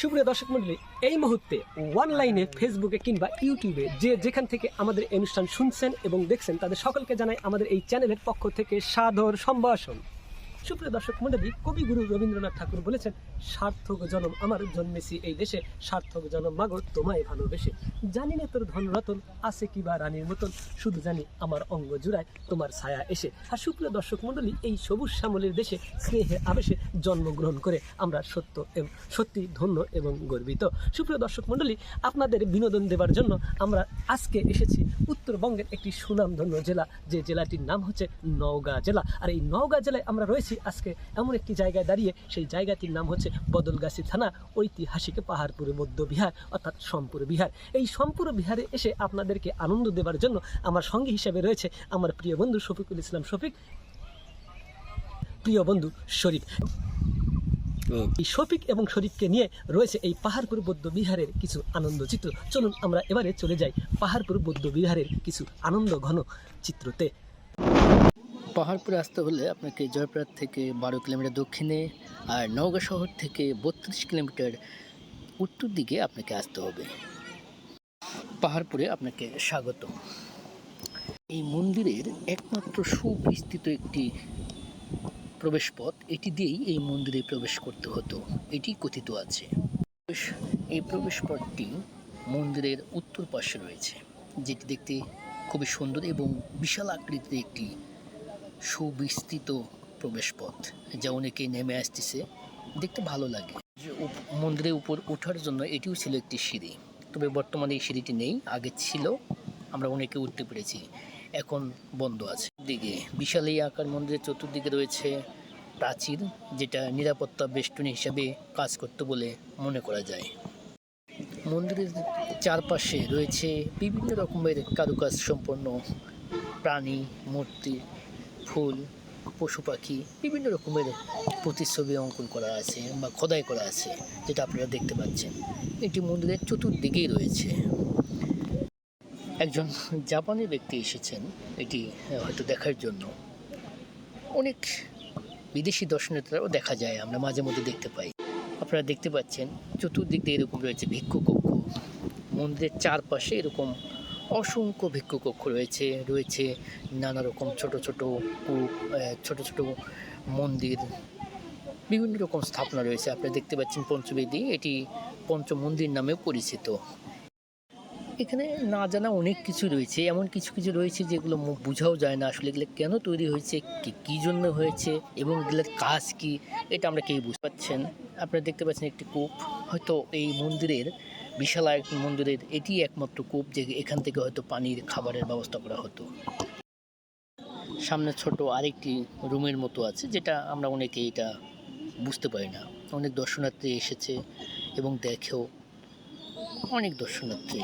সুপ্রিয় দর্শক মণ্ডলী, এই মুহূর্তে অনলাইনে ফেসবুকে কিংবা ইউটিউবে যে যেখান থেকে আমাদের এই অনুষ্ঠান শুনছেন এবং দেখছেন তাদের সকলকে জানাই আমাদের এই চ্যানেলের পক্ষ থেকে সাদর সম্ভাষণ। সুপ্রিয় দর্শক মণ্ডলী, কবিগুরু রবীন্দ্রনাথ ঠাকুর বলেছেন, সার্থক জনম আমার জন্মেছি এই দেশে, সার্থক জনম মাগো তোমায় ভালোবেসে। জানি না তোর ধন রতন আছে কি বা রানীর মতন, শুধু জানি আমার অঙ্গ জুড়ায় তোমার ছায়া এসে। আর সুপ্রিয় দর্শক মণ্ডলী, এই সবুজ শ্যামলের দেশে স্নেহের আবেশে জন্মগ্রহণ করে আমরা সত্যি ধন্য এবং গর্বিত। সুপ্রিয় দর্শক মণ্ডলী, আপনাদের বিনোদন দেওয়ার জন্য আমরা আজকে এসেছি উত্তরবঙ্গের একটি সুনামধন্য জেলা, যে জেলাটির নাম হচ্ছে নওগাঁ জেলা। আর এই নওগাঁ জেলায় আমরা রয়েছি আজকে এমন একটি জায়গায় দাঁড়িয়ে, সেই জায়গাটির নাম হচ্ছে বদলগাছি থানা ঐতিহাসিক পাহাড়পুর বৌদ্ধ বিহার, অর্থাৎ সোমপুর বিহার। এই সোমপুর বিহারে এসে আপনাদেরকে আনন্দ দেওয়ার জন্য আমার সঙ্গী হিসেবে রয়েছে আমার প্রিয় বন্ধু শফিকুল ইসলাম শফিক, প্রিয় বন্ধু শরীফ। এই শফিক এবং শরীফকে নিয়ে রয়েছে এই পাহাড়পুর বৌদ্ধ বিহারের কিছু আনন্দ চিত্র। চলুন আমরা এবারে চলে যাই পাহাড়পুর বৌদ্ধ বিহারের কিছু আনন্দ ঘন চিত্রতে। পাহাড়পুরে আসতে হলে আপনাকে জয়প্রয়াগ থেকে 12 কিলোমিটার দক্ষিণে আর নওগাঁ শহর থেকে 32 কিলোমিটার উত্তর দিকে আপনাকে আসতে হবে। পাহাড়পুরে আপনাকে স্বাগত। এই মন্দিরের একমাত্র সুবিস্তৃত একটি প্রবেশপথ, এটি দিয়েই এই মন্দিরে প্রবেশ করতে হতো, এটি কথিত আছে। এই প্রবেশপথটি মন্দিরের উত্তর পাশে রয়েছে, যেটি দেখতে খুবই সুন্দর এবং বিশাল আকৃতির একটি সুবিস্তৃত প্রবেশপথ, যা অনেকেই নেমে আসতেছে, দেখতে ভালো লাগে। মন্দিরের উপর ওঠার জন্য এটিও ছিল একটি সিঁড়ি, তবে বর্তমানে এই সিঁড়িটি নেই, আগে ছিল, আমরা অনেকে উঠতে পেরেছি, এখন বন্ধ আছে। দিকে বিশাল এই আকার মন্দিরের চতুর্দিকে রয়েছে প্রাচীর, যেটা নিরাপত্তা বেষ্টনী হিসাবে কাজ করতে বলে মনে করা যায়। মন্দিরের চারপাশে রয়েছে বিভিন্ন রকমের কারুকাজ সম্পন্ন প্রাণী, মূর্তি, ফুল, পশু পাখি, বিভিন্ন রকমের প্রতিচ্ছবি অঙ্কন করা আছে বা খোদাই করা আছে, যেটা আপনারা দেখতে পাচ্ছেন। এটি মন্দিরের চতুর্দিকেই রয়েছে। একজন জাপানি ব্যক্তি এসেছেন এটি হয়তো দেখার জন্য। অনেক বিদেশি দর্শনার্থীরাও দেখা যায়, আমরা মাঝে মধ্যে দেখতে পাই। আপনারা দেখতে পাচ্ছেন চতুর্দিক দিয়ে এরকম রয়েছে ভিক্ষু কক্ষ। মন্দিরের চারপাশে এরকম অসংখ্য ভিক্ষু কক্ষ রয়েছে নানা রকম ছোট ছোট মন্দির, বিভিন্ন রকম স্থাপনা রয়েছে। আপনারা দেখতে পাচ্ছেন পঞ্চবেদী, এটি পঞ্চমন্দির নামেও পরিচিত। এখানে না জানা অনেক কিছু রয়েছে, এমন কিছু রয়েছে যেগুলো বোঝাও যায় না আসলে এগুলো কেন তৈরি হয়েছে, কী জন্য হয়েছে এবং এগুলোর কাজ কি, এটা আমরা কেউ বুঝতে পারছেন। আপনারা দেখতে পাচ্ছেন একটি কূপ, হয়তো এই মন্দিরের বিশাল এক মন্দিরের এটি একমাত্র কূপ, যে এখান থেকে হয়তো পানির খাবারের ব্যবস্থা করা হতো। সামনে ছোট আরেকটি রুমের মতো আছে, যেটা আমরা অনেকে এটা বুঝতে পারি না। অনেক দর্শনার্থী এসেছে এবং দেখেও, অনেক দর্শনার্থী,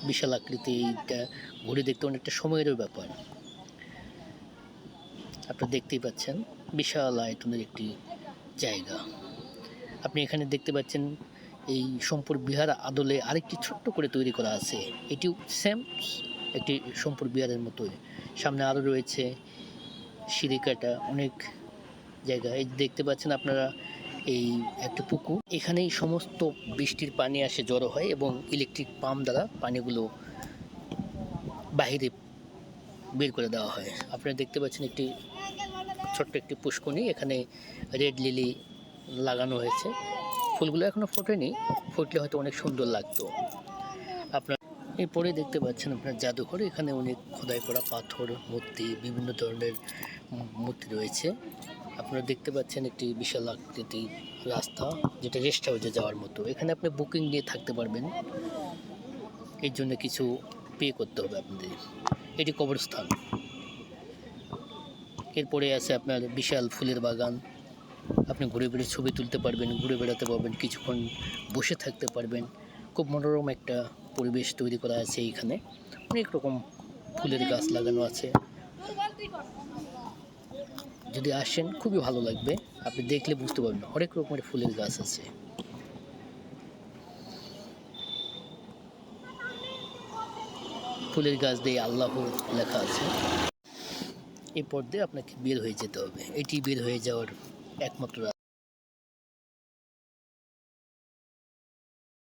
বিশাল আকৃতি, এইটা ঘুরে দেখতে অনেকটা সময়েরও ব্যাপার। আপনারা দেখতেই পাচ্ছেন বিশাল আয়তনের একটি জায়গা। আপনি এখানে দেখতে পাচ্ছেন এই সোমপুর বিহার আদলে আরেকটি ছোট্ট করে তৈরি করা আছে, এটিও সেম একটি সোমপুর বিহারের মতোই। সামনে আরও রয়েছে সিঁড়িকাটা অনেক জায়গা। এই দেখতে পাচ্ছেন আপনারা এই একটা পুকুর, এখানেই সমস্ত বৃষ্টির পানি আসে, জড়ো হয় এবং ইলেকট্রিক পাম্প দ্বারা পানিগুলো বাহিরে বের করে দেওয়া হয়। আপনারা দেখতে পাচ্ছেন একটি ছোট্ট একটি পুষ্করণী, এখানে রেড লিলি লাগানো হয়েছে, ফুলগুলো এখনও ফোটেনি, ফুটলে হয়তো অনেক সুন্দর লাগতো। আপনার এরপরে দেখতে পাচ্ছেন আপনার জাদুঘর, এখানে অনেক খোদাই করা পাথর, মূর্তি, বিভিন্ন ধরনের মূর্তি রয়েছে। আপনারা দেখতে পাচ্ছেন একটি বিশাল আকৃতির রাস্তা, যেটা রেস্ট হাউসে যাওয়ার মতো। এখানে আপনি বুকিং নিয়ে থাকতে পারবেন, এর জন্য কিছু পে করতে হবে আপনাদের। এটি কবরস্থান। এরপরে আছে আপনার বিশাল ফুলের বাগান, আপনি ঘুরে ছবি তুলতে পারবেন, ঘুরে বেড়াতে পারবেন, কিছুক্ষণ বসে থাকতে পারবেন। খুব মনোরম একটা পরিবেশ তৈরি করা আছে এইখানে, অনেক রকম ফুলের গাছ লাগানো আছে। যদি আসেন খুবই ভালো লাগবে, আপনি দেখলে বুঝতে পারবেন অনেক রকমের ফুলের গাছ আছে। ফুলের গাছ দিয়ে আল্লাহ লেখা আছে। এরপর দিয়ে আপনাকে বের হয়ে যেতে হবে, এটি বের হয়ে যাওয়ার একমাত্র